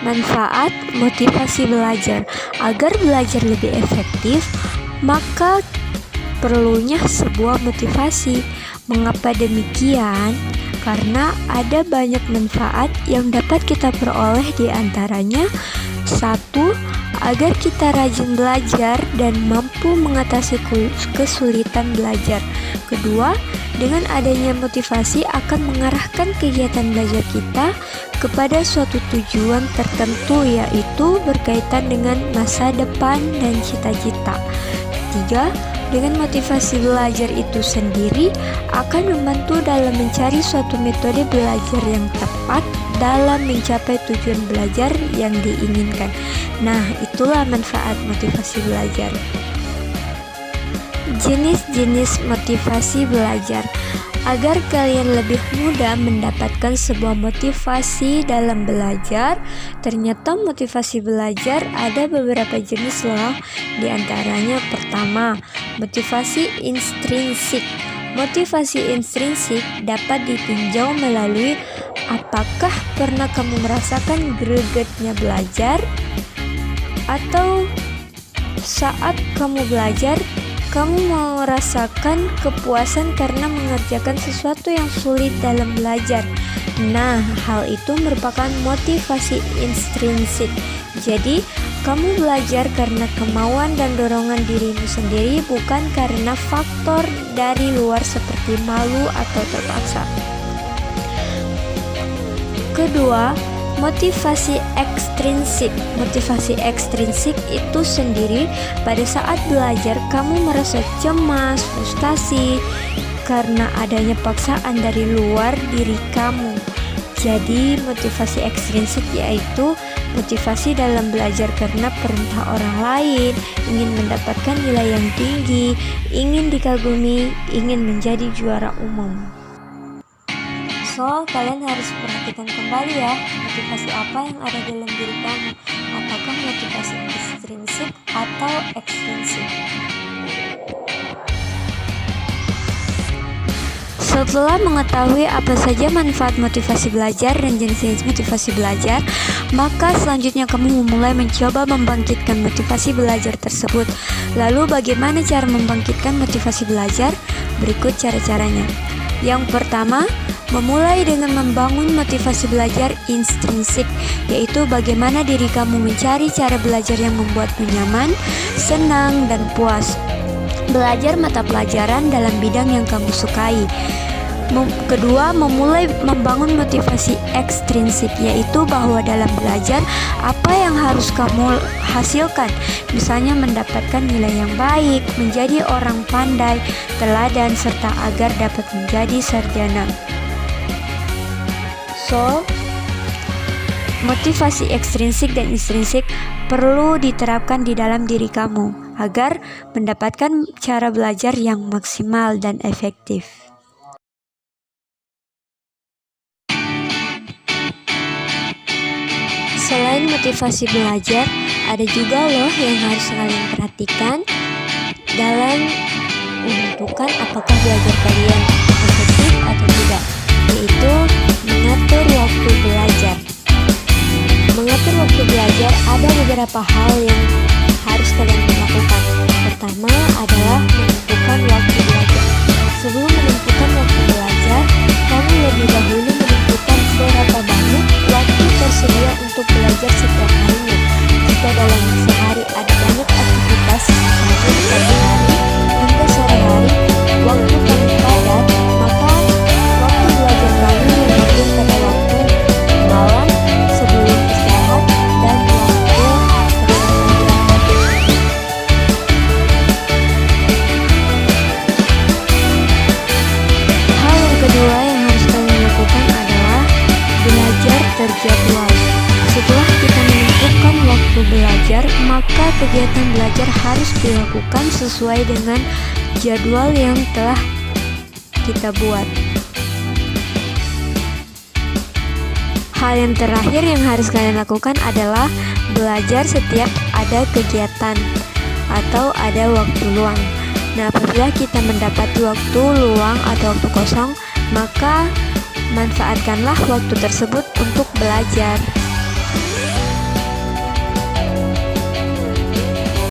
Manfaat motivasi belajar. Agar belajar lebih efektif, maka perlunya sebuah motivasi. Mengapa demikian? Karena ada banyak manfaat yang dapat kita peroleh, di antaranya: 1. Agar kita rajin belajar dan mampu mengatasi kesulitan belajar. Kedua, dengan adanya motivasi akan mengarahkan kegiatan belajar kita kepada suatu tujuan tertentu, yaitu berkaitan dengan masa depan dan cita-cita. 3. Dengan motivasi belajar itu sendiri akan membantu dalam mencari suatu metode belajar yang tepat dalam mencapai tujuan belajar yang diinginkan. Nah, itulah manfaat motivasi belajar. Jenis-jenis motivasi belajar. Agar kalian lebih mudah mendapatkan sebuah motivasi dalam belajar, ternyata motivasi belajar ada beberapa jenis loh. Di antaranya, pertama, motivasi intrinsik. Motivasi intrinsik dapat ditinjau melalui apakah pernah kamu merasakan gregetnya belajar, atau saat kamu belajar kamu merasakan kepuasan karena mengerjakan sesuatu yang sulit dalam belajar. Nah, hal itu merupakan motivasi intrinsik. Jadi, kamu belajar karena kemauan dan dorongan dirimu sendiri, bukan karena faktor dari luar seperti malu atau terpaksa. Kedua, motivasi ekstrinsik. Motivasi ekstrinsik itu sendiri pada saat belajar kamu merasa cemas, frustasi karena adanya paksaan dari luar diri kamu. Jadi motivasi ekstrinsik yaitu motivasi dalam belajar karena perintah orang lain, ingin mendapatkan nilai yang tinggi, ingin dikagumi, ingin menjadi juara umum. So, kalian harus perhatikan kembali ya, motivasi apa yang ada dalam diri kamu. Apakah motivasi intrinsik atau ekstrinsik? Setelah mengetahui apa saja manfaat motivasi belajar dan jenis-jenis motivasi belajar, maka selanjutnya kamu memulai mencoba membangkitkan motivasi belajar tersebut. Lalu bagaimana cara membangkitkan motivasi belajar? Berikut cara-caranya. Yang pertama, memulai dengan membangun motivasi belajar intrinsik, yaitu bagaimana diri kamu mencari cara belajar yang membuatmu nyaman, senang, dan puas. Belajar mata pelajaran dalam bidang yang kamu sukai. Kedua, memulai membangun motivasi ekstrinsik, yaitu bahwa dalam belajar apa yang harus kamu hasilkan, misalnya mendapatkan nilai yang baik, menjadi orang pandai, teladan, serta agar dapat menjadi sarjana. So, motivasi ekstrinsik dan intrinsik perlu diterapkan di dalam diri kamu agar mendapatkan cara belajar yang maksimal dan efektif. Selain motivasi belajar, ada juga loh yang harus kalian perhatikan dalam menentukan apakah belajar kalian efektif atau tidak, yaitu mengatur waktu belajar. Mengatur waktu belajar ada beberapa hal yang harus kalian lakukan. Pertama adalah menentukan waktu belajar. Sebelum menentukan waktu belajar, kamu lebih dahulu menentukan berapa banyak waktu tersedia untuk belajar setiap harinya. Jika dalam sehari ada banyak aktivitas, misalnya di pagi hari hingga sore hari, waktu paling padat, maka waktu belajar kamu diambil pada waktu malam sebelum istirahat dan waktu hal yang kedua yang harus kalian lakukan adalah belajar terjadwal. Setelah kita menentukan waktu belajar, maka kegiatan belajar harus dilakukan sesuai dengan jadwal yang telah kita buat. Hal yang terakhir yang harus kalian lakukan adalah belajar setiap ada kegiatan atau ada waktu luang. Nah, apabila kita mendapati waktu luang atau waktu kosong, maka manfaatkanlah waktu tersebut untuk belajar.